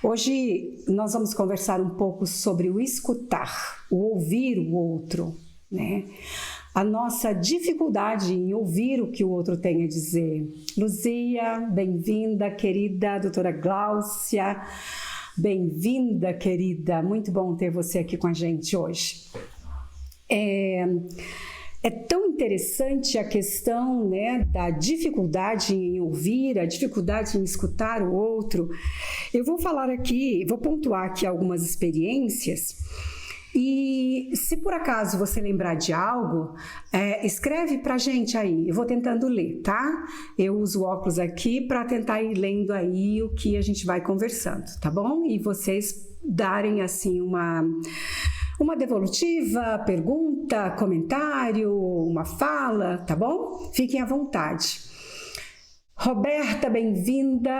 Hoje nós vamos conversar um pouco sobre o escutar, o ouvir o outro, né? A nossa dificuldade em ouvir o que o outro tem a dizer. Luzia, bem-vinda, querida doutora Gláucia, bem-vinda, querida, muito bom ter você aqui com a gente hoje. É tão interessante a questão, né, da dificuldade em ouvir, a dificuldade em escutar o outro. Eu vou falar aqui, vou pontuar aqui algumas experiências e se por acaso você lembrar de algo, escreve pra gente aí, eu vou tentando ler, tá? Eu uso óculos aqui para tentar ir lendo aí o que a gente vai conversando, tá bom? E vocês darem assim uma devolutiva, pergunta, comentário, uma fala, tá bom? Fiquem à vontade. Roberta, bem-vinda.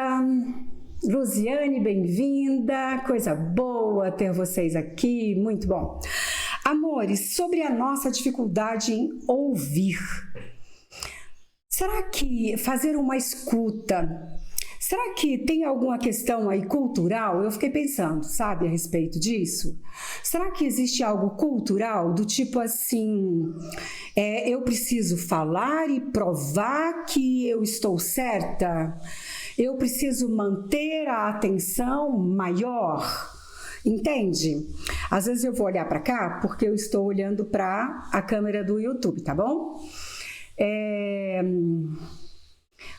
Luziane, bem-vinda. Coisa boa ter vocês aqui, muito bom. Amores, sobre a nossa dificuldade em ouvir. Será que fazer uma escuta... Será que tem alguma questão aí cultural? Eu fiquei pensando, sabe, a respeito disso. Será que existe algo cultural do tipo assim, eu preciso falar e provar que eu estou certa? Eu preciso manter a atenção maior? Entende? Às vezes eu vou olhar para cá porque eu estou olhando para a câmera do YouTube, tá bom?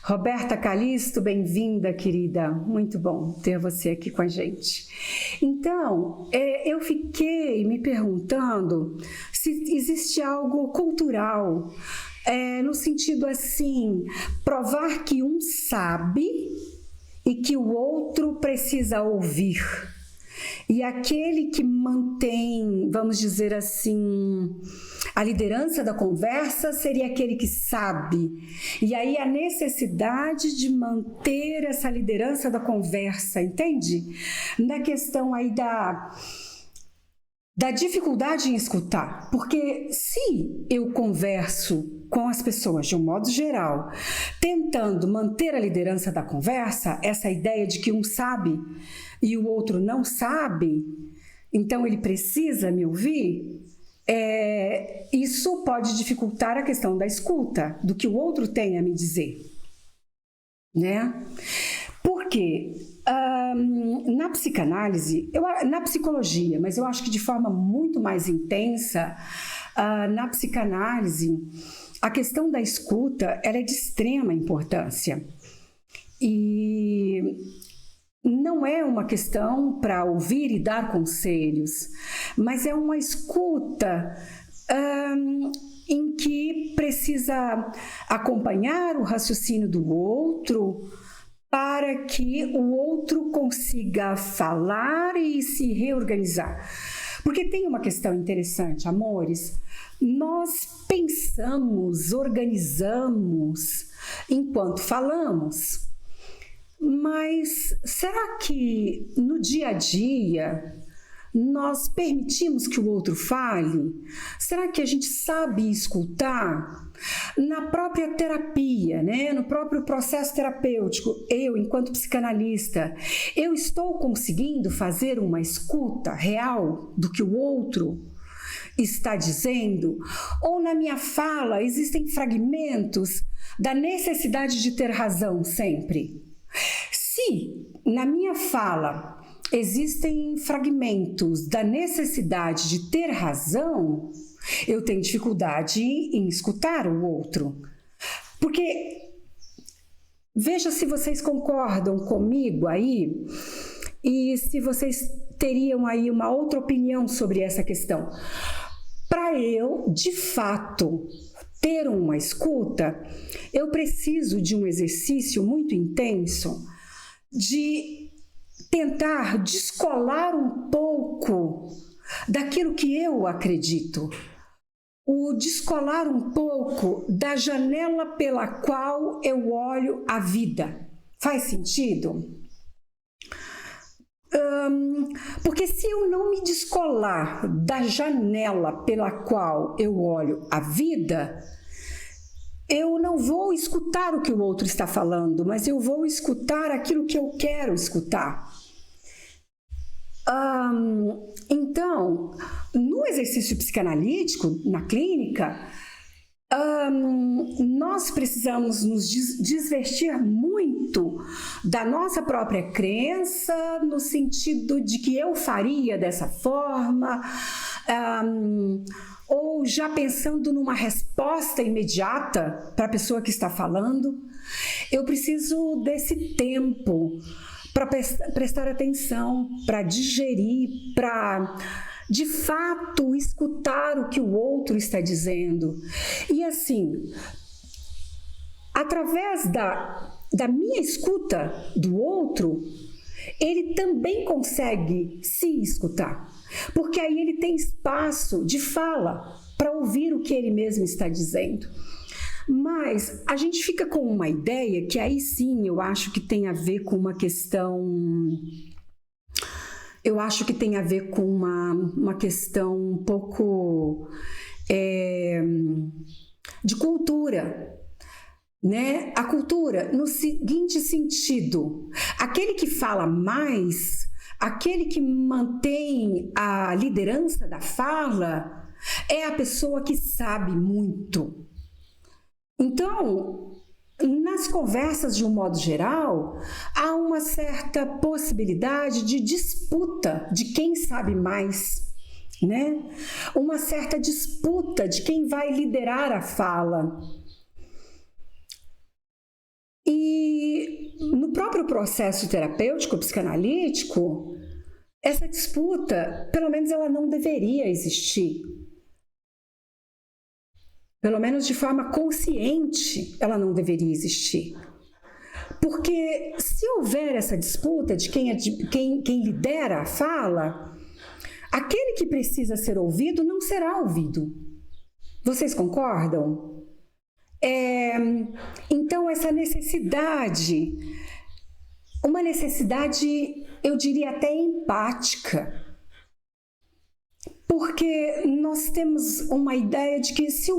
Roberta Calisto, bem-vinda, querida. Muito bom ter você aqui com a gente. Então, eu fiquei me perguntando se existe algo cultural, no sentido assim, provar que um sabe e que o outro precisa ouvir. E aquele que mantém, vamos dizer assim, a liderança da conversa seria aquele que sabe. E aí a necessidade de manter essa liderança da conversa, entende? Na questão aí da dificuldade em escutar. Porque se eu converso com as pessoas de um modo geral, tentando manter a liderança da conversa, essa ideia de que um sabe e o outro não sabe, então ele precisa me ouvir, isso pode dificultar a questão da escuta, do que o outro tem a me dizer, né? Porque na psicanálise, na psicologia, mas eu acho que de forma muito mais intensa, na psicanálise, a questão da escuta, ela é de extrema importância. E não é uma questão para ouvir e dar conselhos, mas é uma escuta em que precisa acompanhar o raciocínio do outro para que o outro consiga falar e se reorganizar. Porque tem uma questão interessante, amores, nós pensamos, organizamos enquanto falamos. Mas será que no dia a dia nós permitimos que o outro fale? Será que a gente sabe escutar? Na própria terapia, né? No próprio processo terapêutico, eu, enquanto psicanalista, eu estou conseguindo fazer uma escuta real do que o outro está dizendo? Ou na minha fala existem fragmentos da necessidade de ter razão sempre? Se na minha fala existem fragmentos da necessidade de ter razão, eu tenho dificuldade em escutar o outro. Porque, veja se vocês concordam comigo aí e se vocês teriam aí uma outra opinião sobre essa questão. Para eu, de fato, ter uma escuta, eu preciso de um exercício muito intenso de tentar descolar um pouco daquilo que eu acredito, o descolar um pouco da janela pela qual eu olho a vida. Faz sentido? Porque se eu não me descolar da janela pela qual eu olho a vida, eu não vou escutar o que o outro está falando, mas eu vou escutar aquilo que eu quero escutar. Então, no exercício psicanalítico, na clínica, nós precisamos nos desvestir muito da nossa própria crença, no sentido de que eu faria dessa forma, ou já pensando numa resposta imediata para a pessoa que está falando. Eu preciso desse tempo para prestar atenção, para digerir, para de fato escutar o que o outro está dizendo. E assim, através da minha escuta do outro, ele também consegue se escutar, porque aí ele tem espaço de fala para ouvir o que ele mesmo está dizendo. Mas a gente fica com uma ideia que aí sim eu acho que tem a ver com uma questão... Eu acho que tem a ver com uma questão um pouco de cultura, né? A cultura no seguinte sentido: aquele que fala mais, aquele que mantém a liderança da fala, é a pessoa que sabe muito. Então, nas conversas de um modo geral, há uma certa possibilidade de disputa de quem sabe mais, né? Uma certa disputa de quem vai liderar a fala. E no próprio processo terapêutico psicanalítico, essa disputa, pelo menos ela não deveria existir. Pelo menos de forma consciente, ela não deveria existir. Porque se houver essa disputa de quem lidera a fala, aquele que precisa ser ouvido não será ouvido. Vocês concordam? Então, essa necessidade, uma necessidade, eu diria até empática, porque nós temos uma ideia de que se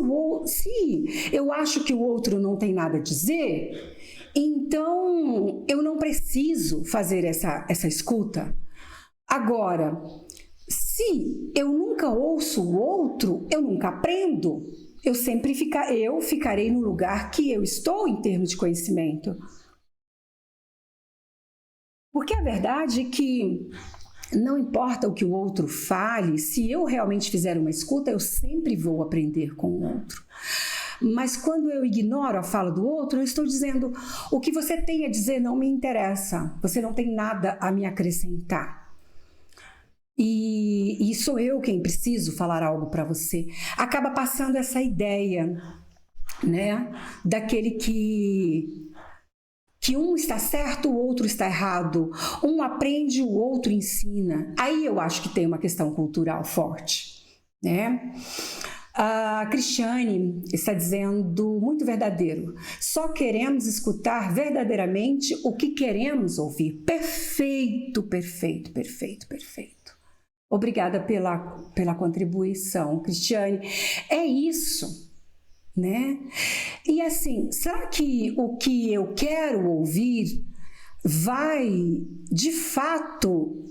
eu acho que o outro não tem nada a dizer, então eu não preciso fazer essa escuta. Agora, se eu nunca ouço o outro, eu nunca aprendo. Eu ficarei no lugar que eu estou em termos de conhecimento. Porque a verdade é que não importa o que o outro fale, se eu realmente fizer uma escuta, eu sempre vou aprender com o outro. Mas quando eu ignoro a fala do outro, eu estou dizendo: o que você tem a dizer não me interessa, você não tem nada a me acrescentar. E sou eu quem preciso falar algo para você. Acaba passando essa ideia, né, daquele que um está certo, o outro está errado. Um aprende, o outro ensina. Aí eu acho que tem uma questão cultural forte, né? A Cristiane está dizendo, muito verdadeiro: só queremos escutar verdadeiramente o que queremos ouvir. Perfeito, perfeito, perfeito, perfeito. Obrigada pela contribuição, Cristiane. É isso, né? E assim, será que o que eu quero ouvir vai, de fato,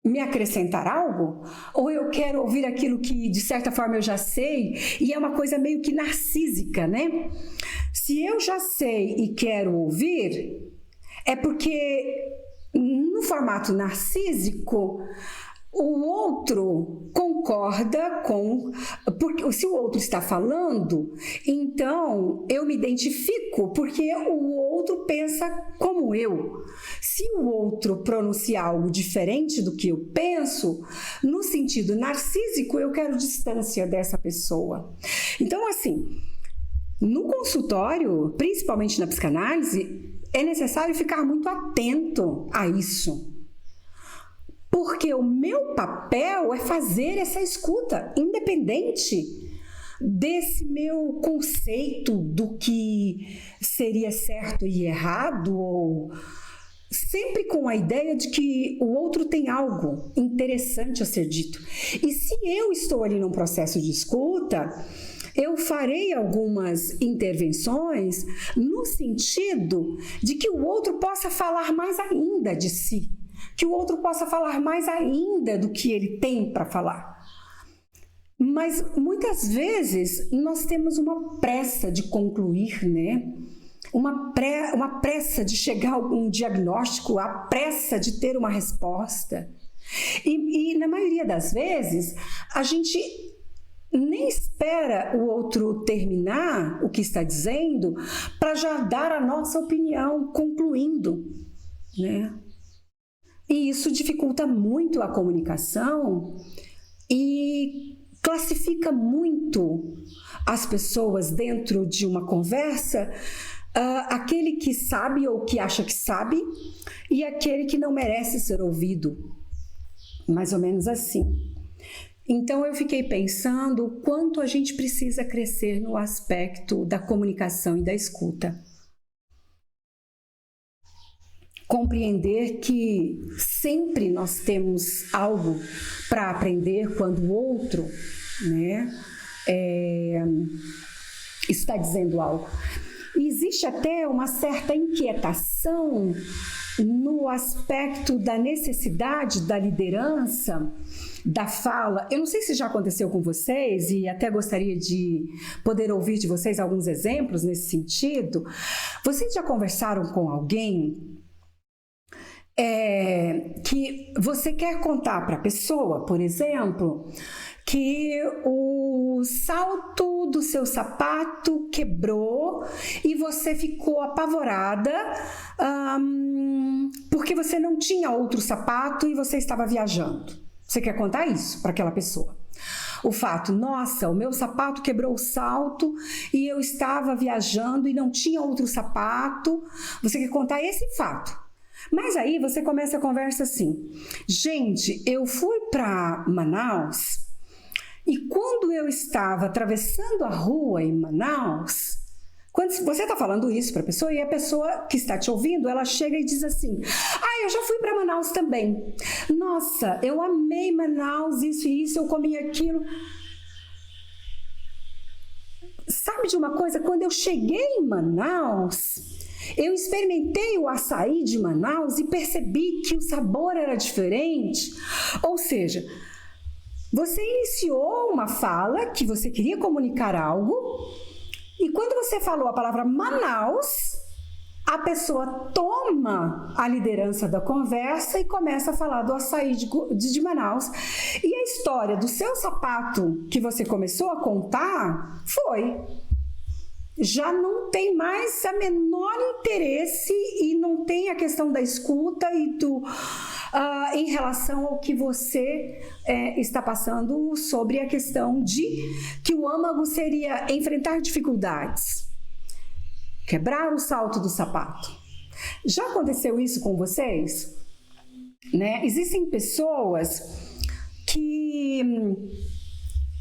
me acrescentar algo? Ou eu quero ouvir aquilo que, de certa forma, eu já sei, e é uma coisa meio que narcísica, né? Se eu já sei e quero ouvir, é porque, no formato narcísico, o outro concorda com... Porque se o outro está falando, então eu me identifico, porque o outro pensa como eu. Se o outro pronuncia algo diferente do que eu penso, no sentido narcísico, eu quero distância dessa pessoa. Então, assim, no consultório, principalmente na psicanálise, é necessário ficar muito atento a isso. Porque o meu papel é fazer essa escuta, independente desse meu conceito do que seria certo e errado, ou sempre com a ideia de que o outro tem algo interessante a ser dito. E se eu estou ali num processo de escuta, eu farei algumas intervenções no sentido de que o outro possa falar mais ainda de si, que o outro possa falar mais ainda do que ele tem para falar. Mas muitas vezes nós temos uma pressa de concluir, né? Uma pressa de chegar a algum diagnóstico, a pressa de ter uma resposta. E na maioria das vezes, a gente nem espera o outro terminar o que está dizendo para já dar a nossa opinião, concluindo, né? E isso dificulta muito a comunicação e classifica muito as pessoas dentro de uma conversa, aquele que sabe ou que acha que sabe e aquele que não merece ser ouvido, mais ou menos assim. Então eu fiquei pensando o quanto a gente precisa crescer no aspecto da comunicação e da escuta. Compreender que sempre nós temos algo para aprender quando o outro, né, está dizendo algo. E existe até uma certa inquietação no aspecto da necessidade da liderança, da fala. Eu não sei se já aconteceu com vocês e até gostaria de poder ouvir de vocês alguns exemplos nesse sentido. Vocês já conversaram com alguém que você quer contar para a pessoa, por exemplo, que o salto do seu sapato quebrou e você ficou apavorada porque você não tinha outro sapato e você estava viajando. Você quer contar isso para aquela pessoa. O fato, nossa, o meu sapato quebrou o salto e eu estava viajando e não tinha outro sapato. Você quer contar esse fato. Mas aí você começa a conversa assim: gente, eu fui para Manaus e quando eu estava atravessando a rua em Manaus, quando você está falando isso para a pessoa e a pessoa que está te ouvindo, ela chega e diz assim: eu já fui para Manaus também. Nossa, eu amei Manaus, isso e isso, eu comi aquilo. Sabe de uma coisa? Quando eu cheguei em Manaus, eu experimentei o açaí de Manaus e percebi que o sabor era diferente. Ou seja, você iniciou uma fala que você queria comunicar algo e quando você falou a palavra Manaus, a pessoa toma a liderança da conversa e começa a falar do açaí de Manaus. E a história do seu sapato que você começou a contar já não tem mais a menor interesse e não tem a questão da escuta e em relação ao que você está passando sobre a questão de que o âmago seria enfrentar dificuldades, quebrar o salto do sapato. Já aconteceu isso com vocês? Né? Existem pessoas que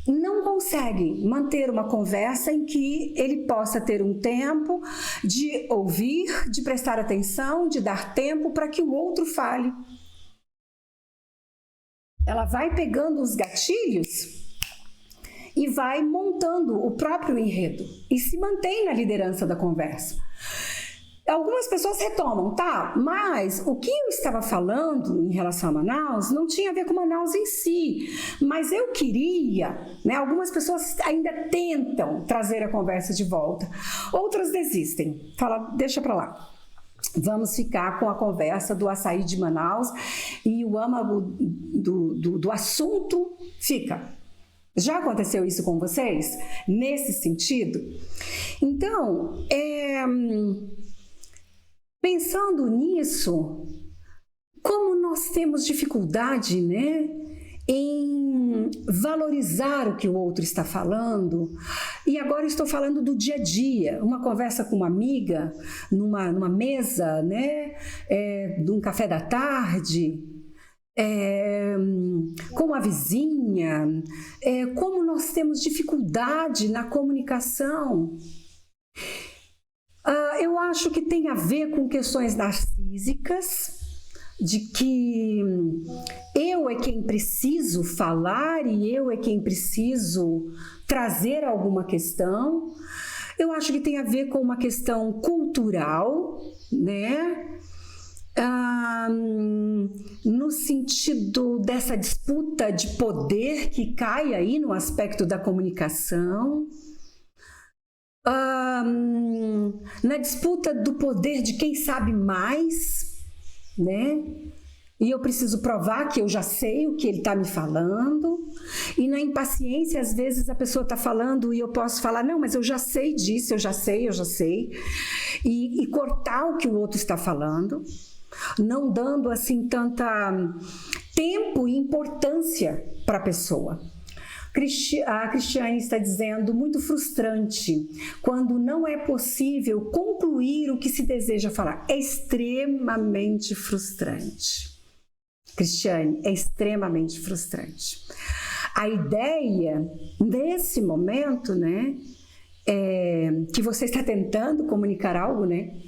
não consegue manter uma conversa em que ele possa ter um tempo de ouvir, de prestar atenção, de dar tempo para que o outro fale. Ela vai pegando os gatilhos e vai montando o próprio enredo e se mantém na liderança da conversa. Algumas pessoas retomam, tá, mas o que eu estava falando em relação a Manaus não tinha a ver com Manaus em si, mas eu queria, né? Algumas pessoas ainda tentam trazer a conversa de volta, outras desistem, fala, deixa pra lá. Vamos ficar com a conversa do açaí de Manaus e o âmago do assunto fica. Já aconteceu isso com vocês? Nesse sentido? Então, pensando nisso, como nós temos dificuldade, né, em valorizar o que o outro está falando, e agora estou falando do dia a dia, uma conversa com uma amiga, numa mesa, né, de um café da tarde, com a vizinha, como nós temos dificuldade na comunicação. Eu acho que tem a ver com questões narcísicas, de que eu é quem preciso falar e eu é quem preciso trazer alguma questão. Eu acho que tem a ver com uma questão cultural, né? no sentido dessa disputa de poder que cai aí no aspecto da comunicação, na disputa do poder de quem sabe mais, né? E eu preciso provar que eu já sei o que ele está me falando. E na impaciência, às vezes a pessoa está falando e eu posso falar, não, mas eu já sei disso, eu já sei. E cortar o que o outro está falando, não dando assim tanta tempo e importância para a pessoa. A Cristiane está dizendo, muito frustrante, quando não é possível concluir o que se deseja falar. É extremamente frustrante. Cristiane, é extremamente frustrante. A ideia, nesse momento, né, é que você está tentando comunicar algo, né,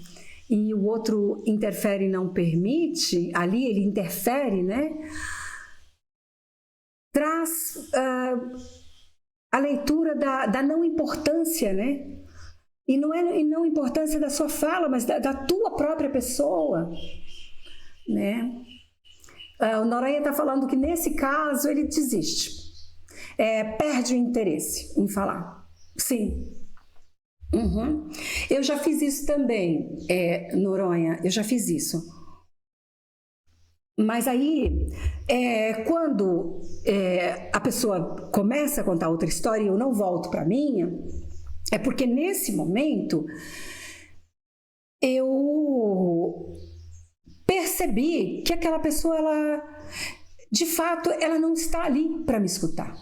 e o outro interfere e não permite, ali ele interfere, né, traz a leitura da não importância, né, e não é não importância da sua fala, mas da tua própria pessoa, né. O Noronha está falando que nesse caso ele desiste, perde o interesse em falar. Sim. Uhum. Eu já fiz isso também, Noronha, eu já fiz isso. Mas aí, quando a pessoa começa a contar outra história e eu não volto para a minha, é porque nesse momento eu percebi que aquela pessoa, de fato, ela não está ali para me escutar.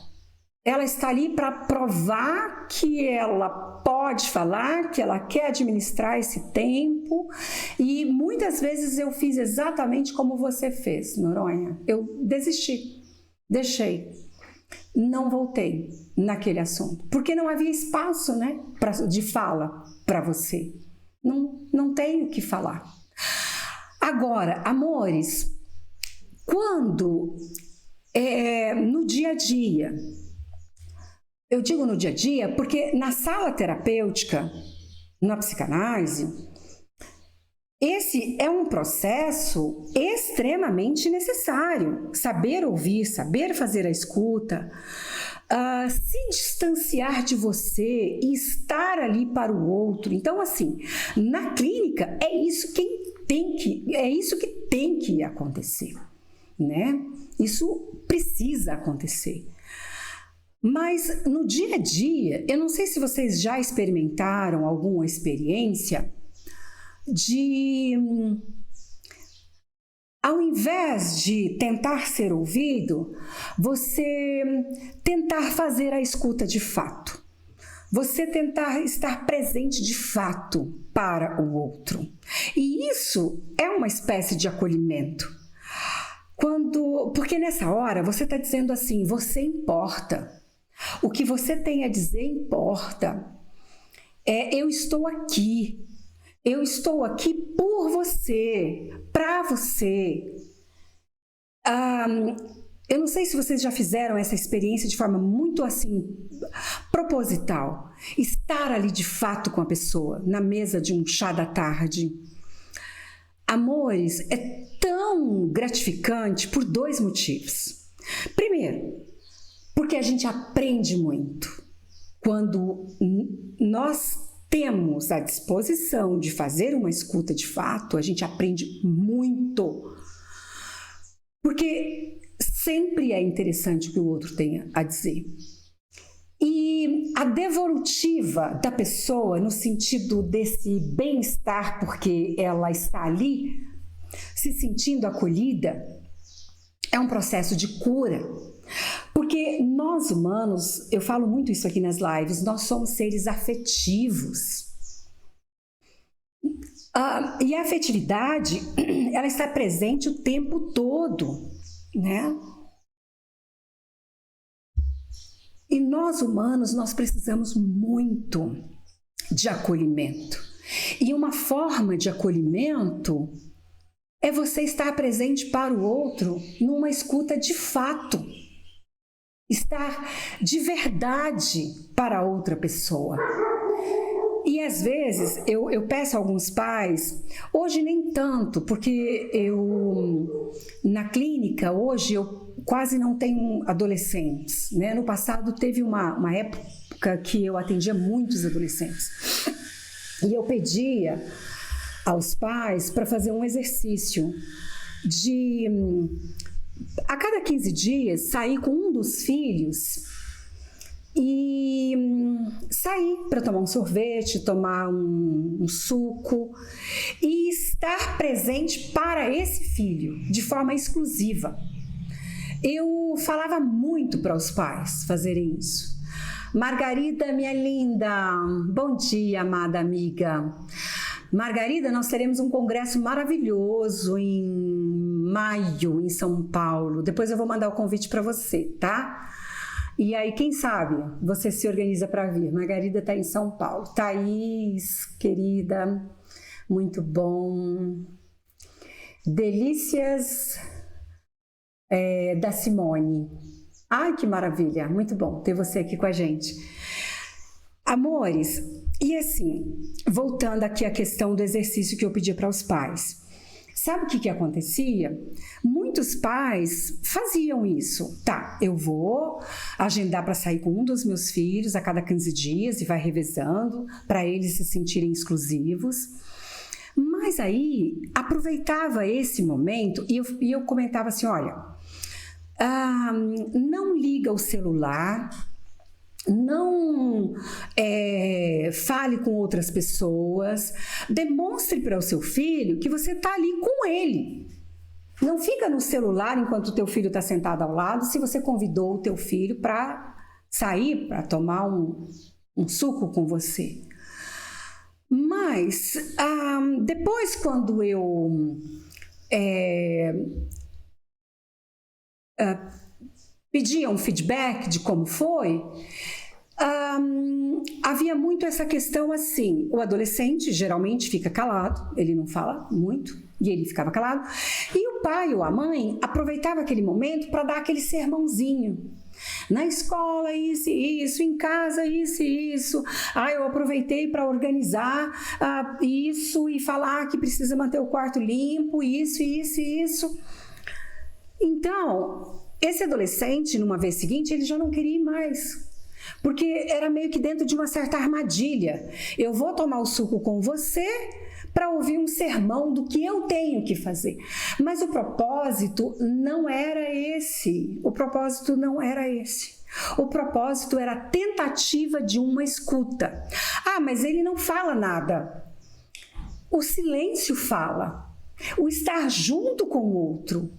Ela está ali para provar que ela pode falar, que ela quer administrar esse tempo. E muitas vezes eu fiz exatamente como você fez, Noronha. Eu desisti, deixei, não voltei naquele assunto, porque não havia espaço, né, de fala para você. Não tenho o que falar. Agora, amores, quando no dia a dia, eu digo no dia a dia porque na sala terapêutica, na psicanálise, esse é um processo extremamente necessário. Saber ouvir, saber fazer a escuta, se distanciar de você e estar ali para o outro. Então, assim, na clínica é isso que tem que acontecer, né? Isso precisa acontecer. Mas no dia a dia, eu não sei se vocês já experimentaram alguma experiência de, ao invés de tentar ser ouvido, você tentar fazer a escuta de fato. Você tentar estar presente de fato para o outro. E isso é uma espécie de acolhimento. Porque nessa hora você está dizendo assim, você importa. O que você tem a dizer importa. Eu estou aqui. Eu estou aqui por você, para você. Eu não sei se vocês já fizeram essa experiência de forma muito assim, proposital. Estar ali de fato com a pessoa, na mesa de um chá da tarde. Amores, é tão gratificante por 2 motivos. Primeiro, porque a gente aprende muito. Quando nós temos a disposição de fazer uma escuta de fato, a gente aprende muito. Porque sempre é interessante o que o outro tenha a dizer. E a devolutiva da pessoa, no sentido desse bem-estar, porque ela está ali, se sentindo acolhida, é um processo de cura. Porque nós humanos, eu falo muito isso aqui nas lives, nós somos seres afetivos. E a afetividade, ela está presente o tempo todo, né? E nós humanos, nós precisamos muito de acolhimento. E uma forma de acolhimento é você estar presente para o outro numa escuta de fato. Estar de verdade para a outra pessoa. E às vezes eu peço a alguns pais, hoje nem tanto, porque na clínica hoje eu quase não tenho adolescentes, né? No passado teve uma época que eu atendia muitos adolescentes e eu pedia aos pais para fazer um exercício de a cada 15 dias sair com um dos filhos e sair para tomar um sorvete, tomar um suco e estar presente para esse filho de forma exclusiva. Eu falava muito para os pais fazerem isso. Margarida, minha linda, bom dia, amada amiga. Margarida, nós teremos um congresso maravilhoso em maio em São Paulo. Depois eu vou mandar o convite para você, tá? E aí, quem sabe, você se organiza para vir. Margarida está em São Paulo. Thaís, querida, muito bom. Delícias da Simone. Ai, que maravilha, muito bom ter você aqui com a gente. Amores, e assim, voltando aqui à questão do exercício que eu pedi para os pais. Sabe o que acontecia? Muitos pais faziam isso. Tá, eu vou agendar para sair com um dos meus filhos a cada 15 dias e vai revezando para eles se sentirem exclusivos. Mas aí, aproveitava esse momento e eu comentava assim, olha, não liga o celular, não fale com outras pessoas, demonstre para o seu filho que você está ali com ele. Não fica no celular enquanto o teu filho está sentado ao lado, se você convidou o teu filho para sair, para tomar um suco com você. Mas, depois quando eu pedia um feedback de como foi, havia muito essa questão assim, o adolescente geralmente fica calado, ele não fala muito, e ele ficava calado, e o pai ou a mãe aproveitava aquele momento para dar aquele sermãozinho. Na escola, isso e isso, em casa, isso e isso. Eu aproveitei para organizar isso e falar que precisa manter o quarto limpo, isso e isso e isso. Então, esse adolescente, numa vez seguinte, ele já não queria ir mais. Porque era meio que dentro de uma certa armadilha. Eu vou tomar o suco com você para ouvir um sermão do que eu tenho que fazer. Mas o propósito não era esse. O propósito não era esse. O propósito era a tentativa de uma escuta. Mas ele não fala nada. O silêncio fala. O estar junto com o outro.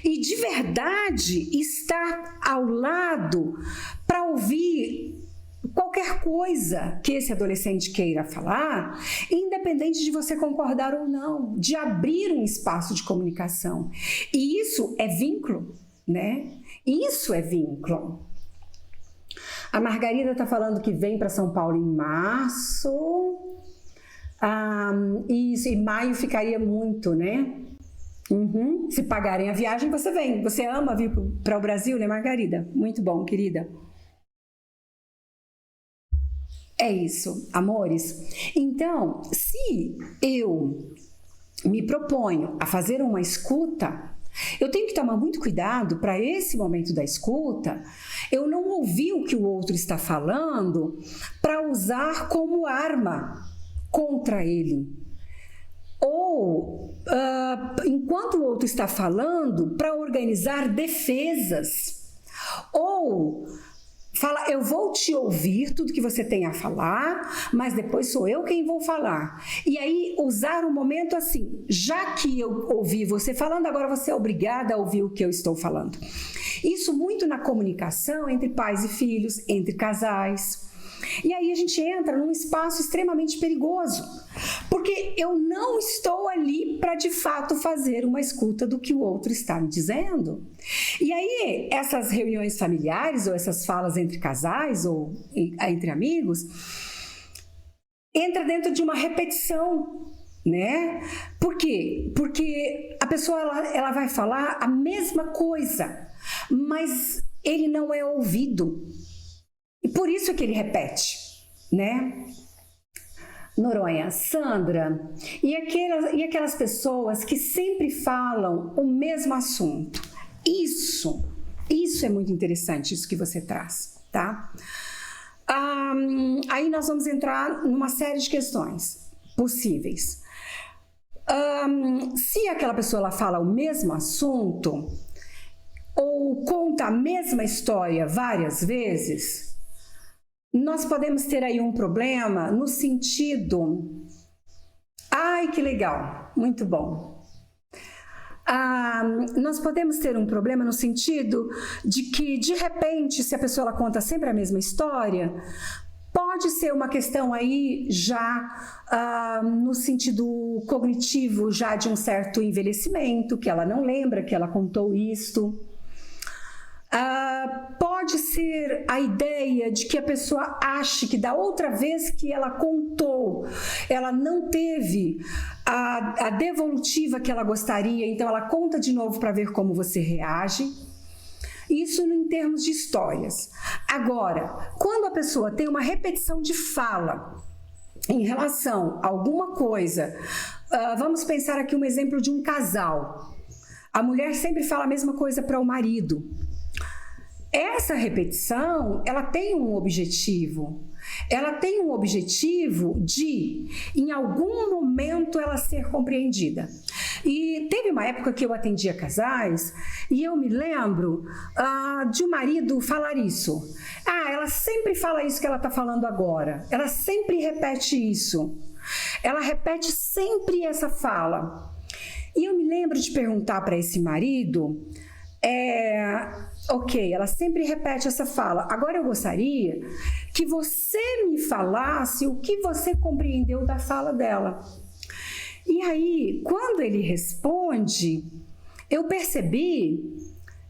E de verdade estar ao lado para ouvir qualquer coisa que esse adolescente queira falar, independente de você concordar ou não, de abrir um espaço de comunicação. E isso é vínculo, né? Isso é vínculo. A Margarida está falando que vem para São Paulo em março. Isso, em maio ficaria muito, né? Se pagarem a viagem, você vem. Você ama vir para o Brasil, né, Margarida? Muito bom, querida. É isso, amores. Então, se eu me proponho a fazer uma escuta, eu tenho que tomar muito cuidado para esse momento da escuta, eu não ouvir o que o outro está falando para usar como arma contra ele. Ou, enquanto o outro está falando, para organizar defesas. Ou fala, eu vou te ouvir tudo que você tem a falar, mas depois sou eu quem vou falar. E aí usar o momento assim, já que eu ouvi você falando, agora você é obrigada a ouvir o que eu estou falando. Isso muito na comunicação entre pais e filhos, entre casais. E aí a gente entra num espaço extremamente perigoso, porque eu não estou ali para de fato fazer uma escuta do que o outro está me dizendo. E aí essas reuniões familiares ou essas falas entre casais ou entre amigos entra dentro de uma repetição, né? Por quê? Porque a pessoa ela vai falar a mesma coisa, mas ele não é ouvido. E por isso que ele repete, né? Noronha, Sandra, e aquelas pessoas que sempre falam o mesmo assunto? Isso é muito interessante, isso que você traz, tá? Aí nós vamos entrar numa série de questões possíveis. Se aquela pessoa ela fala o mesmo assunto ou conta a mesma história várias vezes, nós podemos ter aí um problema no sentido... Ai, que legal, muito bom. Nós podemos ter um problema no sentido de que, de repente, se a pessoa ela conta sempre a mesma história, pode ser uma questão aí já no sentido cognitivo, já de um certo envelhecimento, que ela não lembra que ela contou isto. Pode ser a ideia de que a pessoa ache que da outra vez que ela contou, ela não teve a devolutiva que ela gostaria, então ela conta de novo para ver como você reage. Isso em termos de histórias. Agora, quando a pessoa tem uma repetição de fala em relação a alguma coisa, vamos pensar aqui um exemplo de um casal. A mulher sempre fala a mesma coisa para o marido. Essa repetição, ela tem um objetivo. Ela tem um objetivo de, em algum momento, ela ser compreendida. E teve uma época que eu atendia casais e eu me lembro de um marido falar isso. Ela sempre fala isso que ela está falando agora. Ela sempre repete isso. Ela repete sempre essa fala. E eu me lembro de perguntar para esse marido... Ok, ela sempre repete essa fala. Agora eu gostaria que você me falasse o que você compreendeu da fala dela. E aí, quando ele responde, eu percebi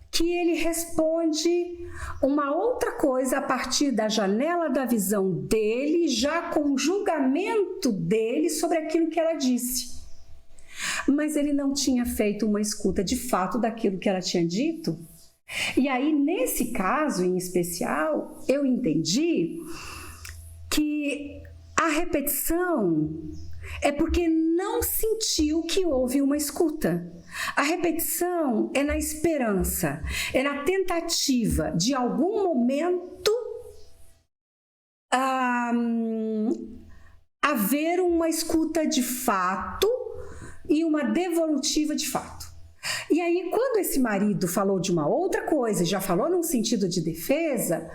que ele responde uma outra coisa a partir da janela da visão dele, já com o julgamento dele sobre aquilo que ela disse. Mas ele não tinha feito uma escuta de fato daquilo que ela tinha dito. E aí, nesse caso em especial, eu entendi que a repetição é porque não sentiu que houve uma escuta. A repetição é na esperança, é na tentativa de algum momento haver uma escuta de fato e uma devolutiva de fato. E aí, quando esse marido falou de uma outra coisa, já falou num sentido de defesa,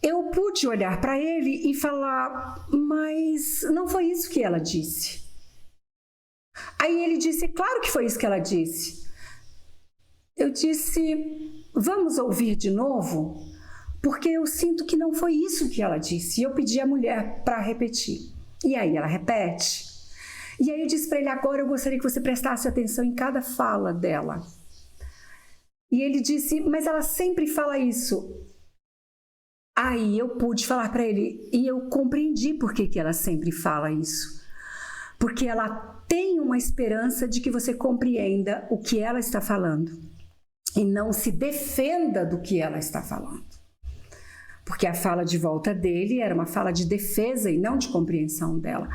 eu pude olhar para ele e falar, mas não foi isso que ela disse. Aí ele disse, claro que foi isso que ela disse. Eu disse, vamos ouvir de novo? Porque eu sinto que não foi isso que ela disse. E eu pedi à mulher para repetir. E aí ela repete. E aí eu disse para ele, agora eu gostaria que você prestasse atenção em cada fala dela. E ele disse, mas ela sempre fala isso. Aí eu pude falar para ele, e eu compreendi por que ela sempre fala isso. Porque ela tem uma esperança de que você compreenda o que ela está falando. E não se defenda do que ela está falando. Porque a fala de volta dele era uma fala de defesa e não de compreensão dela.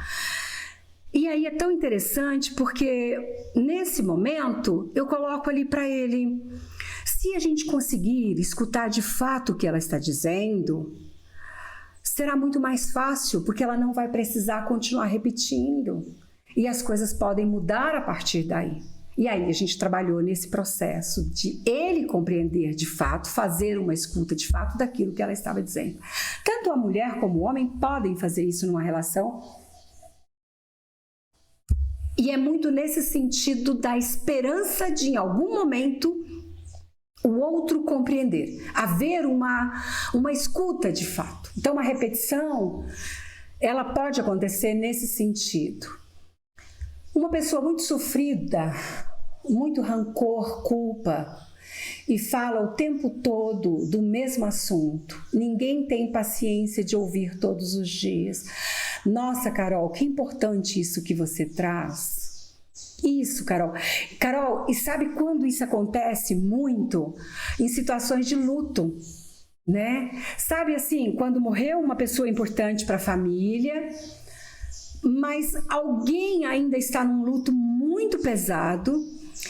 E aí é tão interessante porque nesse momento eu coloco ali para ele, se a gente conseguir escutar de fato o que ela está dizendo, será muito mais fácil, porque ela não vai precisar continuar repetindo e as coisas podem mudar a partir daí. E aí a gente trabalhou nesse processo de ele compreender de fato, fazer uma escuta de fato daquilo que ela estava dizendo. Tanto a mulher como o homem podem fazer isso numa relação. E é muito nesse sentido da esperança de, em algum momento, o outro compreender. Haver uma escuta de fato. Então, uma repetição, ela pode acontecer nesse sentido. Uma pessoa muito sofrida, muito rancor, culpa, e fala o tempo todo do mesmo assunto. Ninguém tem paciência de ouvir todos os dias. Nossa, Carol, que importante isso que você traz. Isso, Carol. Carol, e sabe quando isso acontece muito? Em situações de luto, né? Sabe assim, quando morreu uma pessoa importante para a família, mas alguém ainda está num luto muito pesado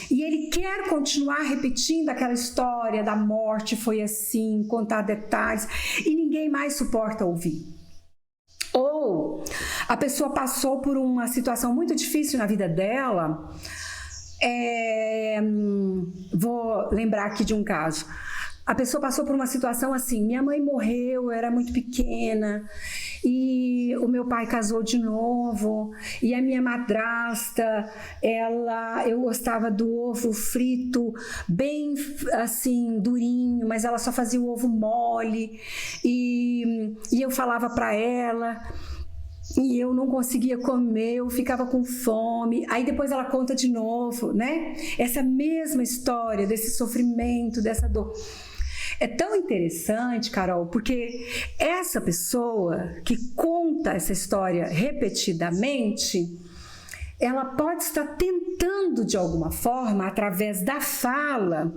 e ele quer continuar repetindo aquela história da morte, foi assim, contar detalhes, e ninguém mais suporta ouvir. Ou a pessoa passou por uma situação muito difícil na vida dela. Vou lembrar aqui de um caso. A pessoa passou por uma situação assim: minha mãe morreu, eu era muito pequena, e o meu pai casou de novo, e a minha madrasta, eu gostava do ovo frito bem assim, durinho, mas ela só fazia o ovo mole, e eu falava para ela, e eu não conseguia comer, eu ficava com fome. Aí depois ela conta de novo, né? Essa mesma história, desse sofrimento, dessa dor. É tão interessante, Carol, porque essa pessoa que conta essa história repetidamente, ela pode estar tentando, de alguma forma, através da fala,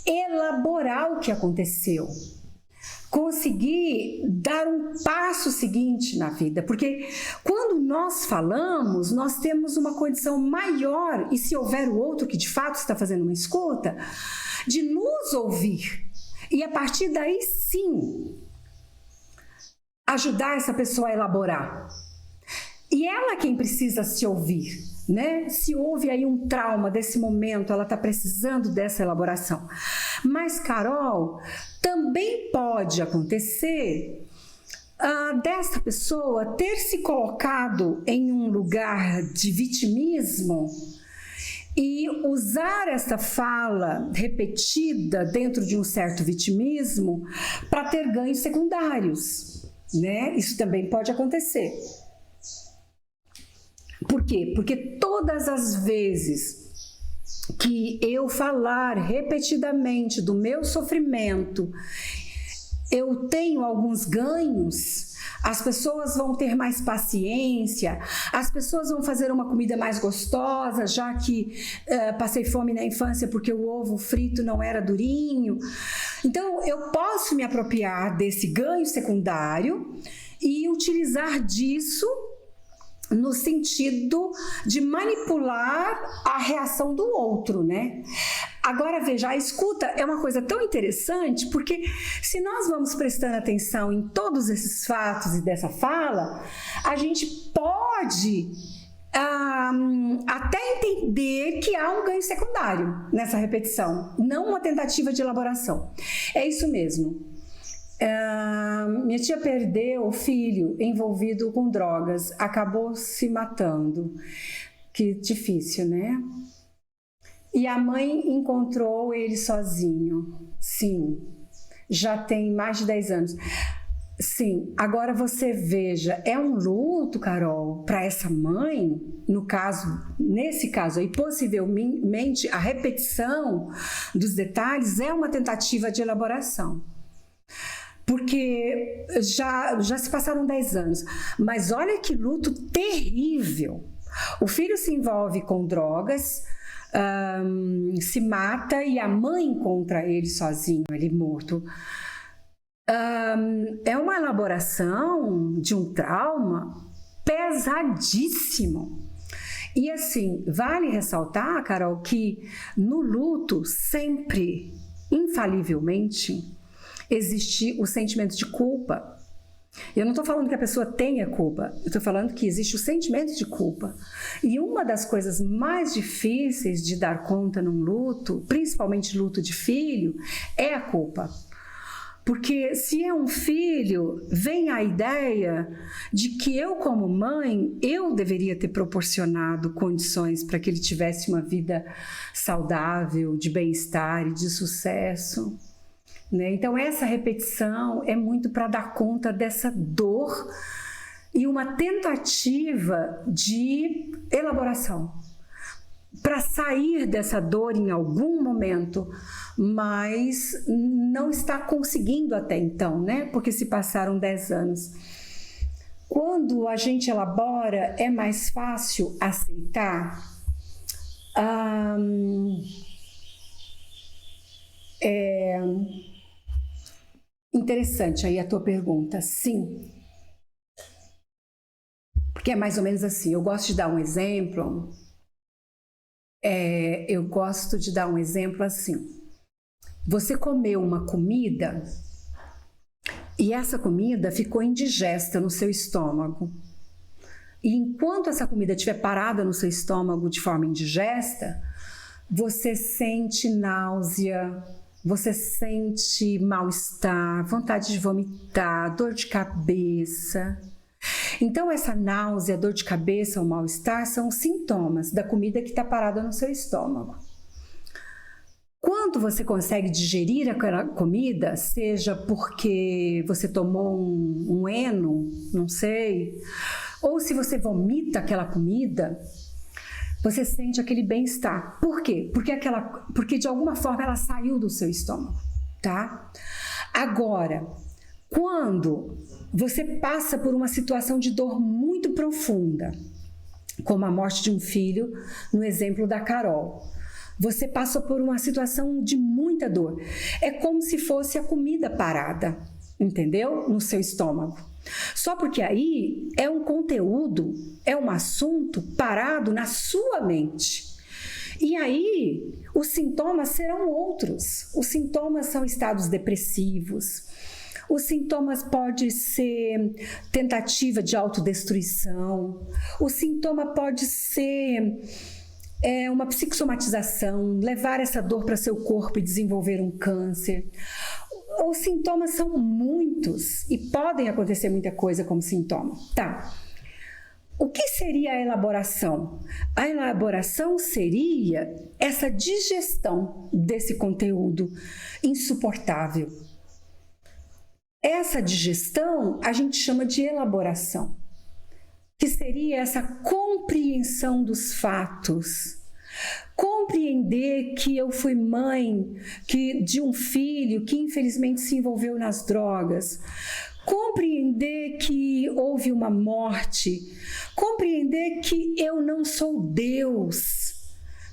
elaborar o que aconteceu. Conseguir dar um passo seguinte na vida, porque quando nós falamos, nós temos uma condição maior, e se houver o outro que de fato está fazendo uma escuta, de nos ouvir. E a partir daí, sim, ajudar essa pessoa a elaborar. E ela quem precisa se ouvir, né? Se houve aí um trauma desse momento, ela está precisando dessa elaboração. Mas, Carol, também pode acontecer dessa pessoa ter se colocado em um lugar de vitimismo e usar essa fala repetida dentro de um certo vitimismo para ter ganhos secundários, né? Isso também pode acontecer. Por quê? Porque todas as vezes que eu falar repetidamente do meu sofrimento, eu tenho alguns ganhos. As pessoas vão ter mais paciência, as pessoas vão fazer uma comida mais gostosa, já que passei fome na infância porque o ovo frito não era durinho. Então, eu posso me apropriar desse ganho secundário e utilizar disso no sentido de manipular a reação do outro, né? Agora, veja, a escuta é uma coisa tão interessante, porque se nós vamos prestando atenção em todos esses fatos e dessa fala, a gente pode até entender que há um ganho secundário nessa repetição, não uma tentativa de elaboração. É isso mesmo. Minha tia perdeu o filho envolvido com drogas, acabou se matando. Que difícil, né? E a mãe encontrou ele sozinho. Sim, já tem mais de 10 anos. Sim, agora você veja, é um luto, Carol, para essa mãe, nesse caso aí, possivelmente a repetição dos detalhes é uma tentativa de elaboração. Porque já se passaram 10 anos, mas olha que luto terrível. O filho se envolve com drogas, se mata e a mãe encontra ele sozinho, ele morto. É uma elaboração de um trauma pesadíssimo. E assim, vale ressaltar, Carol, que no luto sempre, infalivelmente, existe o sentimento de culpa. Eu não estou falando que a pessoa tenha culpa, eu estou falando que existe o sentimento de culpa. E uma das coisas mais difíceis de dar conta num luto, principalmente luto de filho, é a culpa. Porque se é um filho, vem a ideia de que eu, como mãe, eu deveria ter proporcionado condições para que ele tivesse uma vida saudável, de bem-estar e de sucesso. Né? Então, essa repetição é muito para dar conta dessa dor e uma tentativa de elaboração, para sair dessa dor em algum momento, mas não está conseguindo até então, né? Porque se passaram 10 anos. Quando a gente elabora, é mais fácil aceitar. Interessante aí a tua pergunta, sim. que é mais ou menos assim. Eu gosto de dar um exemplo. Assim. Você comeu uma comida e essa comida ficou indigesta no seu estômago. E enquanto essa comida estiver parada no seu estômago de forma indigesta, você sente náusea, você sente mal-estar, vontade de vomitar, dor de cabeça. Então, essa náusea, dor de cabeça ou mal-estar são os sintomas da comida que está parada no seu estômago. Quando você consegue digerir aquela comida, seja porque você tomou um Eno, não sei, ou se você vomita aquela comida, você sente aquele bem-estar. Por quê? Porque de alguma forma ela saiu do seu estômago, tá? Agora, quando você passa por uma situação de dor muito profunda, como a morte de um filho, no exemplo da Carol, você passa por uma situação de muita dor. É como se fosse a comida parada, entendeu? No seu estômago. Só porque aí é um conteúdo, é um assunto parado na sua mente. E aí os sintomas serão outros. Os sintomas são estados depressivos. Os sintomas podem ser tentativa de autodestruição. O sintoma pode ser uma psicossomatização, levar essa dor para seu corpo e desenvolver um câncer. Os sintomas são muitos e podem acontecer muita coisa como sintoma. Tá. O que seria a elaboração? A elaboração seria essa digestão desse conteúdo insuportável. Essa digestão a gente chama de elaboração, que seria essa compreensão dos fatos. Compreender que eu fui mãe de um filho que infelizmente se envolveu nas drogas. Compreender que houve uma morte. Compreender que eu não sou Deus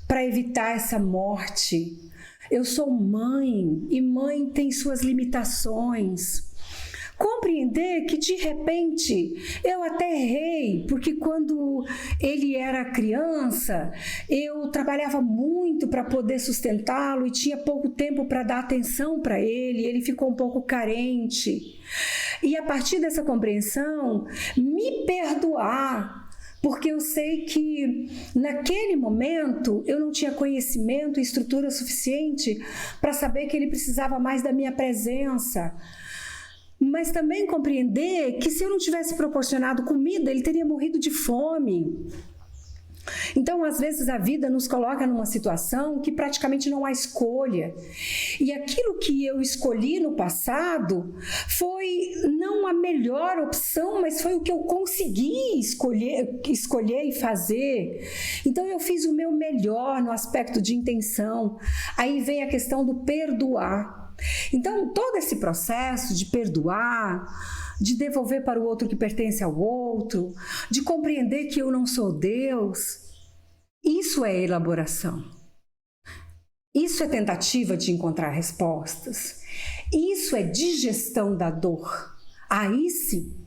para evitar essa morte. Eu sou mãe e mãe tem suas limitações. Compreender que de repente eu até errei, porque quando ele era criança eu trabalhava muito para poder sustentá-lo e tinha pouco tempo para dar atenção para ele ficou um pouco carente. E a partir dessa compreensão, me perdoar, porque eu sei que naquele momento eu não tinha conhecimento e estrutura suficiente para saber que ele precisava mais da minha presença. Mas também compreender que se eu não tivesse proporcionado comida, ele teria morrido de fome. Então, às vezes, a vida nos coloca numa situação que praticamente não há escolha. E aquilo que eu escolhi no passado foi não a melhor opção, mas foi o que eu consegui escolher e fazer. Então, eu fiz o meu melhor no aspecto de intenção. Aí vem a questão do perdoar. Então, todo esse processo de perdoar, de devolver para o outro o que pertence ao outro, de compreender que eu não sou Deus, isso é elaboração. Isso é tentativa de encontrar respostas. Isso é digestão da dor. Aí sim,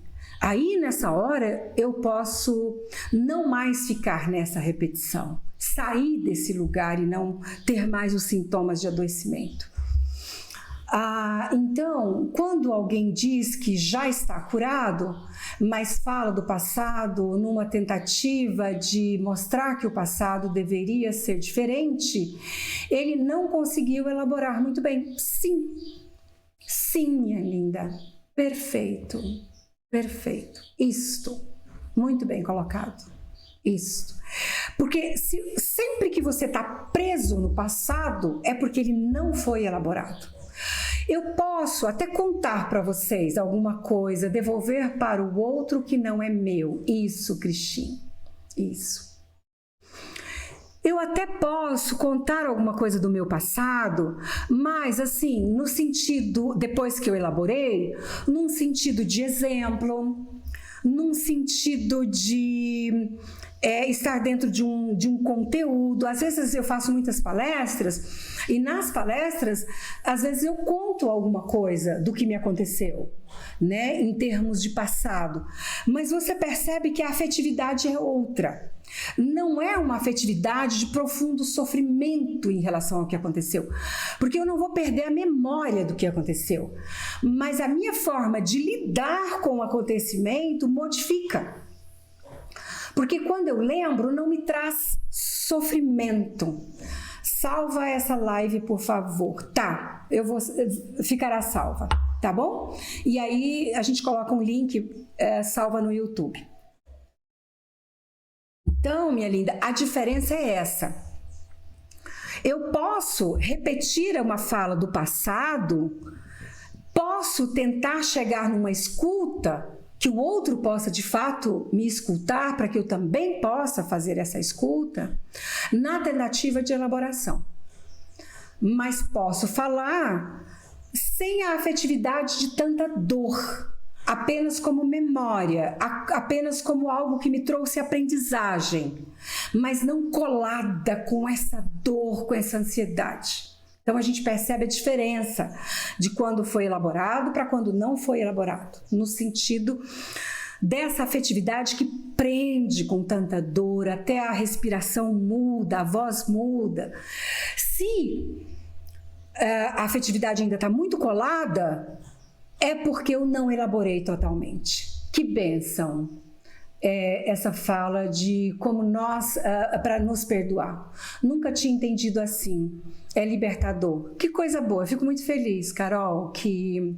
aí nessa hora eu posso não mais ficar nessa repetição, sair desse lugar e não ter mais os sintomas de adoecimento. Então, quando alguém diz que já está curado, mas fala do passado numa tentativa de mostrar que o passado deveria ser diferente, ele não conseguiu elaborar muito bem. Sim, sim, minha linda, perfeito, perfeito, isto, muito bem colocado, isto. Porque sempre que você está preso no passado, é porque ele não foi elaborado. Eu posso até contar para vocês alguma coisa, devolver para o outro que não é meu. Isso, Cristina, isso. Eu até posso contar alguma coisa do meu passado, mas assim, no sentido, depois que eu elaborei, num sentido de exemplo, num sentido de estar dentro de um conteúdo. Às vezes eu faço muitas palestras e nas palestras, às vezes eu conto alguma coisa do que me aconteceu, né, em termos de passado. Mas você percebe que a afetividade é outra. Não é uma afetividade de profundo sofrimento em relação ao que aconteceu, porque eu não vou perder a memória do que aconteceu, mas a minha forma de lidar com o acontecimento modifica. Porque quando eu lembro, não me traz sofrimento. Salva essa live, por favor. Tá, ficará salva, tá bom? E aí a gente coloca um link, salva no YouTube. Então, minha linda, a diferença é essa. Eu posso repetir uma fala do passado, posso tentar chegar numa escuta, que o outro possa de fato me escutar, para que eu também possa fazer essa escuta, na tentativa de elaboração. Mas posso falar sem a afetividade de tanta dor, apenas como memória, apenas como algo que me trouxe aprendizagem, mas não colada com essa dor, com essa ansiedade. Então, a gente percebe a diferença de quando foi elaborado para quando não foi elaborado, no sentido dessa afetividade que prende com tanta dor, até a respiração muda, a voz muda. Se a afetividade ainda está muito colada, é porque eu não elaborei totalmente. Que bênção! Essa fala de como nós, para nos perdoar. Nunca tinha entendido assim. É libertador. Que coisa boa. Fico muito feliz, Carol, que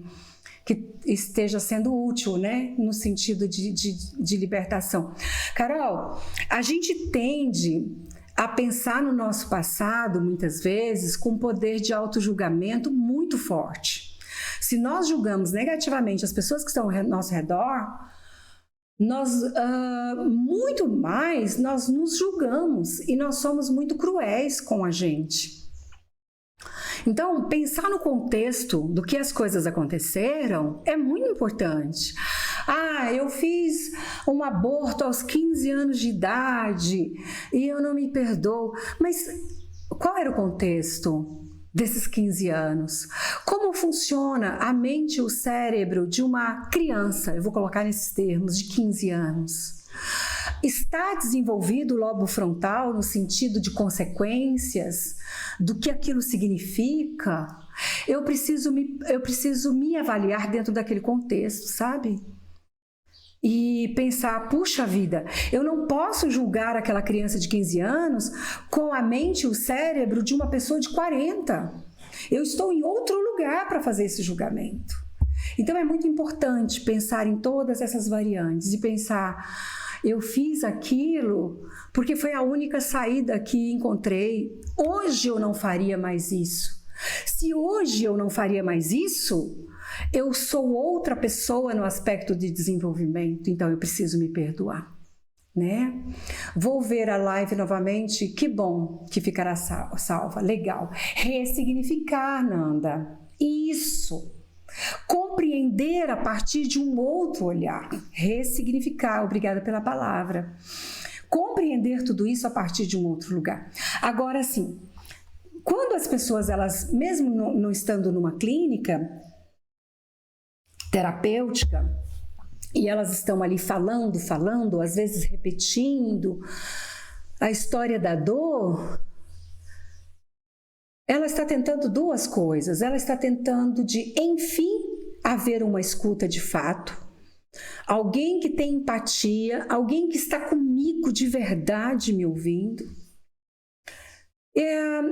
esteja sendo útil, né? No sentido de libertação. Carol, a gente tende a pensar no nosso passado, muitas vezes, com poder de autojulgamento muito forte. Se nós julgamos negativamente as pessoas que estão ao nosso redor, nós, muito mais, nós nos julgamos e nós somos muito cruéis com a gente. Então, pensar no contexto do que as coisas aconteceram é muito importante. Eu fiz um aborto aos 15 anos de idade e eu não me perdoo. Mas qual era o contexto desses 15 anos? Como funciona a mente e o cérebro de uma criança, eu vou colocar nesses termos, de 15 anos? Está desenvolvido o lobo frontal no sentido de consequências, do que aquilo significa? Eu preciso me avaliar dentro daquele contexto, sabe? E pensar, puxa vida, eu não posso julgar aquela criança de 15 anos com a mente e o cérebro de uma pessoa de 40. Eu estou em outro lugar para fazer esse julgamento. Então é muito importante pensar em todas essas variantes e pensar, eu fiz aquilo porque foi a única saída que encontrei. Hoje eu não faria mais isso. Se hoje eu não faria mais isso, eu sou outra pessoa no aspecto de desenvolvimento, então eu preciso me perdoar, né? Vou ver a live novamente, que bom que ficará salva, legal. Ressignificar, Nanda, isso. Compreender a partir de um outro olhar, ressignificar, obrigada pela palavra. Compreender tudo isso a partir de um outro lugar. Agora, sim, quando as pessoas, elas, mesmo não estando numa clínica terapêutica, e elas estão ali falando, às vezes repetindo a história da dor, ela está tentando duas coisas. Ela está tentando de, enfim, haver uma escuta de fato, alguém que tem empatia, alguém que está comigo de verdade me ouvindo,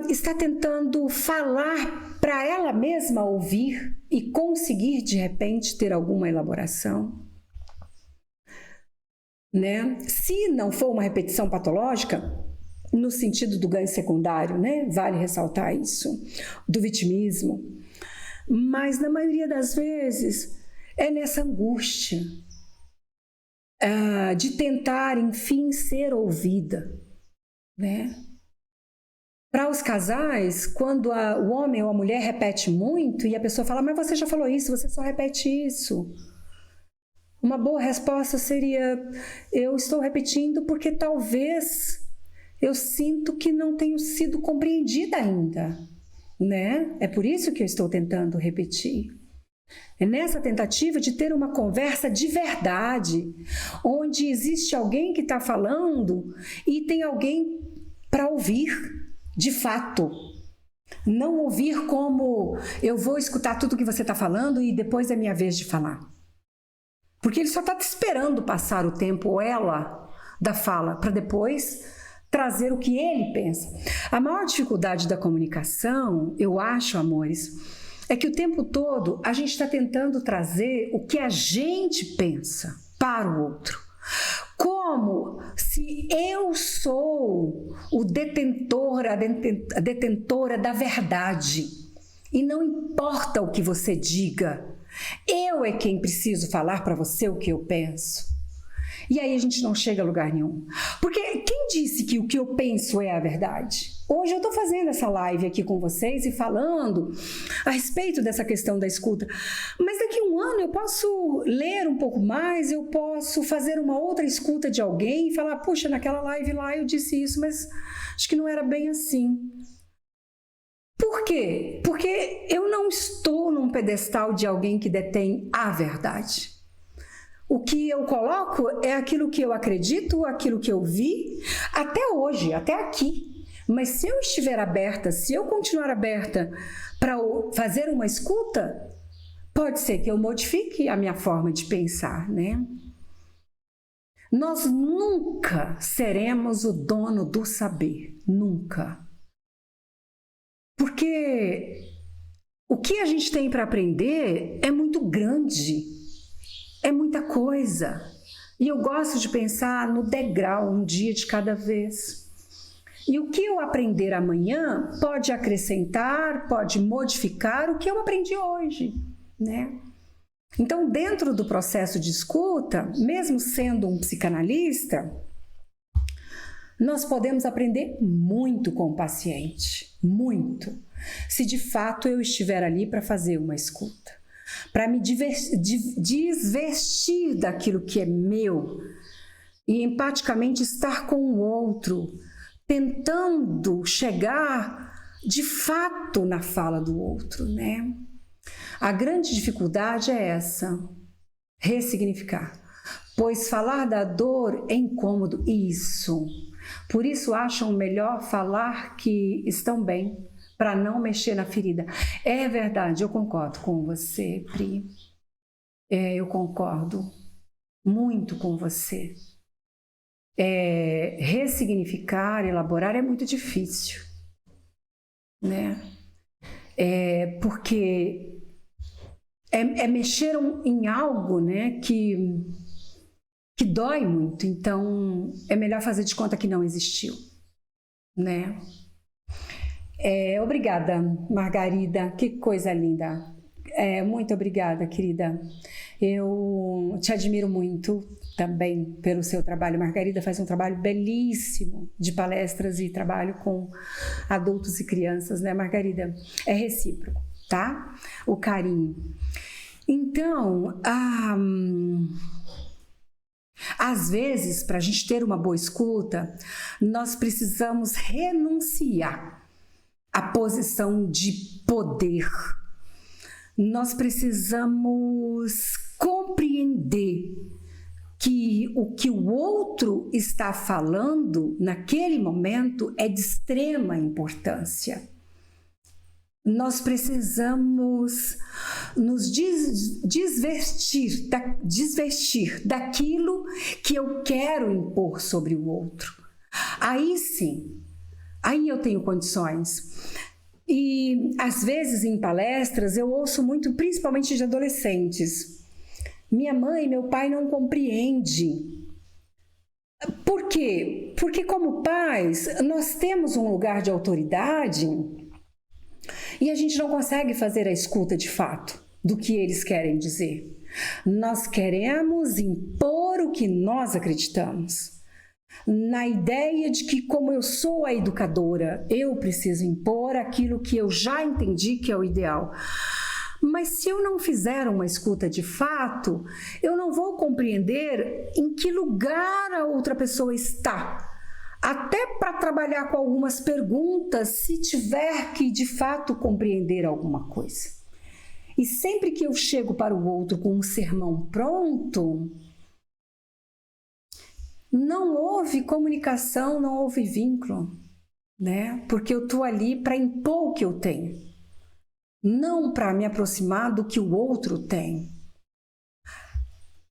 está tentando falar para ela mesma ouvir e conseguir de repente ter alguma elaboração, né? Se não for uma repetição patológica, no sentido do ganho secundário, né? Vale ressaltar isso, do vitimismo, mas na maioria das vezes é nessa angústia de tentar, enfim, ser ouvida, né? Para os casais, quando o homem ou a mulher repete muito e a pessoa fala, mas você já falou isso, você só repete isso. Uma boa resposta seria: eu estou repetindo porque talvez eu sinto que não tenho sido compreendida ainda, né? É por isso que eu estou tentando repetir. É nessa tentativa de ter uma conversa de verdade, onde existe alguém que está falando e tem alguém para ouvir, de fato. Não ouvir como eu vou escutar tudo que você está falando e depois é minha vez de falar. Porque ele só está te esperando passar o tempo, ou ela, da fala, para depois trazer o que ele pensa. A maior dificuldade da comunicação, eu acho, amores, é que o tempo todo a gente está tentando trazer o que a gente pensa para o outro. Como se eu sou o detentor, a detentora da verdade. E não importa o que você diga, eu é quem preciso falar para você o que eu penso. E aí a gente não chega a lugar nenhum. Porque quem disse que o que eu penso é a verdade? Hoje eu estou fazendo essa live aqui com vocês e falando a respeito dessa questão da escuta. Mas daqui a um ano eu posso ler um pouco mais, eu posso fazer uma outra escuta de alguém e falar: puxa, naquela live lá eu disse isso, mas acho que não era bem assim. Por quê? Porque eu não estou num pedestal de alguém que detém a verdade. O que eu coloco é aquilo que eu acredito, aquilo que eu vi, até hoje, até aqui. Mas se eu estiver aberta, se eu continuar aberta para fazer uma escuta, pode ser que eu modifique a minha forma de pensar, né? Nós nunca seremos o dono do saber, nunca. Porque o que a gente tem para aprender é muito grande, é muita coisa. E eu gosto de pensar no degrau, um dia de cada vez. E o que eu aprender amanhã pode acrescentar, pode modificar o que eu aprendi hoje, né? Então, dentro do processo de escuta, mesmo sendo um psicanalista, nós podemos aprender muito com o paciente, muito, se de fato eu estiver ali para fazer uma escuta, para me desvestir daquilo que é meu e empaticamente estar com o outro, tentando chegar de fato na fala do outro, né? A grande dificuldade é essa, ressignificar. Pois falar da dor é incômodo, isso. Por isso acham melhor falar que estão bem, para não mexer na ferida. É verdade, eu concordo com você, Pri. Eu concordo muito com você. Ressignificar, elaborar é muito difícil, né? Porque mexer em algo, né, que dói muito, então é melhor fazer de conta que não existiu, né? Obrigada, Margarida, que coisa linda. Muito obrigada, querida. Eu te admiro muito também pelo seu trabalho. Margarida faz um trabalho belíssimo de palestras e trabalho com adultos e crianças, né, Margarida? É recíproco, tá? O carinho. Então, às vezes, para a gente ter uma boa escuta, nós precisamos renunciar à posição de poder. Nós precisamos compreender que o que o outro está falando naquele momento é de extrema importância. Nós precisamos nos desvestir daquilo que eu quero impor sobre o outro. Aí sim, aí eu tenho condições. E às vezes em palestras eu ouço muito, principalmente de adolescentes: minha mãe e meu pai não compreendem. Por quê? Porque como pais nós temos um lugar de autoridade e a gente não consegue fazer a escuta de fato do que eles querem dizer. Nós queremos impor o que nós acreditamos, na ideia de que, como eu sou a educadora, eu preciso impor aquilo que eu já entendi que é o ideal. Mas se eu não fizer uma escuta de fato, eu não vou compreender em que lugar a outra pessoa está. Até para trabalhar com algumas perguntas, se tiver que de fato compreender alguma coisa. E sempre que eu chego para o outro com um sermão pronto, não houve comunicação, não houve vínculo, né? Porque eu estou ali para impor o que eu tenho, não para me aproximar do que o outro tem.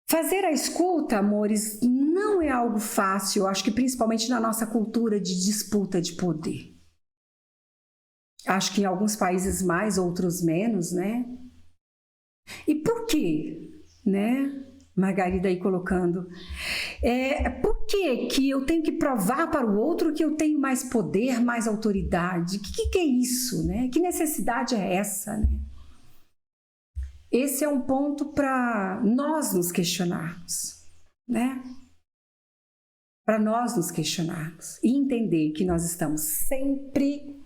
Fazer a escuta, amores, não é algo fácil, acho que principalmente na nossa cultura de disputa de poder. Acho que em alguns países mais, outros menos, né? E por quê, né? Margarida aí colocando. Por que eu tenho que provar para o outro que eu tenho mais poder, mais autoridade? O que é isso, né? Que necessidade é essa, né? Esse é um ponto para nós nos questionarmos, né? Para nós nos questionarmos e entender que nós estamos sempre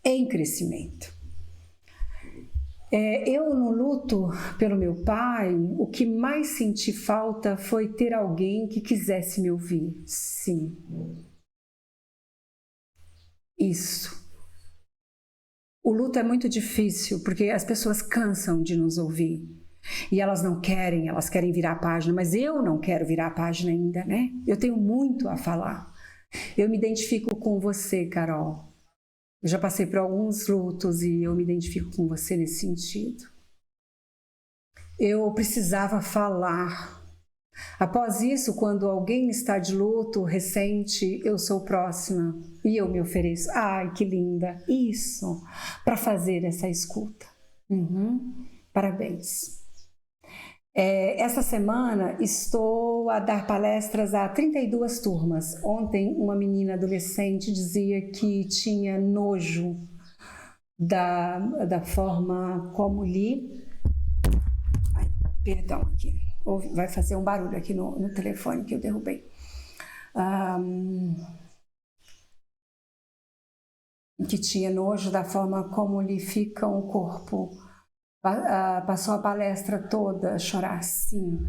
em crescimento. Eu, no luto pelo meu pai, o que mais senti falta foi ter alguém que quisesse me ouvir. Sim. Isso. O luto é muito difícil, porque as pessoas cansam de nos ouvir. E elas não querem, elas querem virar a página, mas eu não quero virar a página ainda, né? Eu tenho muito a falar. Eu me identifico com você, Carol. Eu já passei por alguns lutos e eu me identifico com você nesse sentido. Eu precisava falar. Após isso, quando alguém está de luto recente, eu sou próxima e eu me ofereço. Ai, que linda! Isso, para fazer essa escuta. Parabéns. Essa semana estou a dar palestras a 32 turmas. Ontem uma menina adolescente dizia que tinha nojo da forma como li. Ai, perdão aqui. Vai fazer um barulho aqui no telefone que eu derrubei. Que tinha nojo da forma como lhe fica o corpo. Passou a palestra toda a chorar, sim.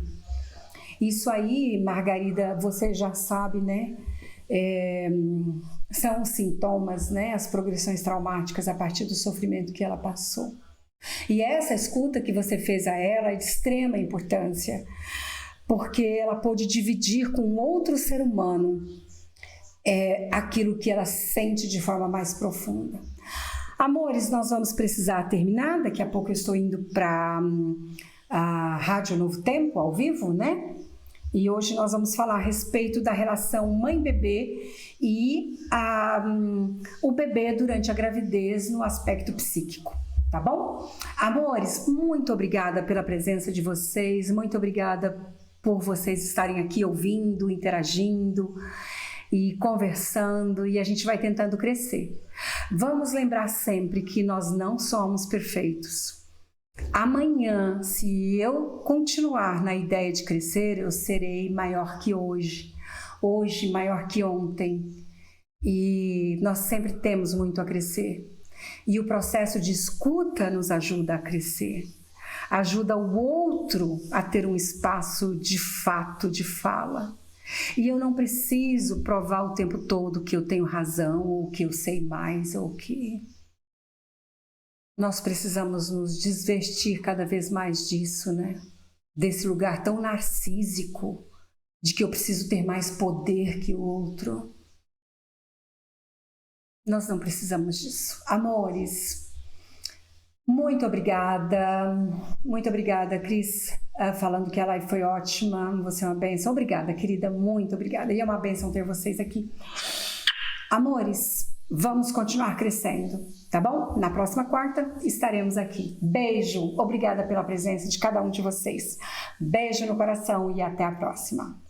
Isso aí, Margarida, você já sabe, né? São sintomas, né? As progressões traumáticas a partir do sofrimento que ela passou. E essa escuta que você fez a ela é de extrema importância, porque ela pôde dividir com outro ser humano aquilo que ela sente de forma mais profunda. Amores, nós vamos precisar terminar, daqui a pouco eu estou indo para a Rádio Novo Tempo, ao vivo, né? E hoje nós vamos falar a respeito da relação mãe-bebê e o bebê durante a gravidez no aspecto psíquico, tá bom? Amores, muito obrigada pela presença de vocês, muito obrigada por vocês estarem aqui ouvindo, interagindo e conversando, e a gente vai tentando crescer. Vamos lembrar sempre que nós não somos perfeitos. Amanhã, se eu continuar na ideia de crescer, eu serei maior que hoje. Hoje, maior que ontem. E nós sempre temos muito a crescer. E o processo de escuta nos ajuda a crescer. Ajuda o outro a ter um espaço de fato, de fala. E eu não preciso provar o tempo todo que eu tenho razão, ou que eu sei mais, ou que... Nós precisamos nos desvestir cada vez mais disso, né? Desse lugar tão narcísico, de que eu preciso ter mais poder que o outro. Nós não precisamos disso. Amores, muito obrigada, Cris, falando que a live foi ótima, você é uma bênção. Obrigada, querida, muito obrigada. E é uma bênção ter vocês aqui. Amores, vamos continuar crescendo, tá bom? Na próxima quarta estaremos aqui. Beijo, obrigada pela presença de cada um de vocês. Beijo no coração e até a próxima.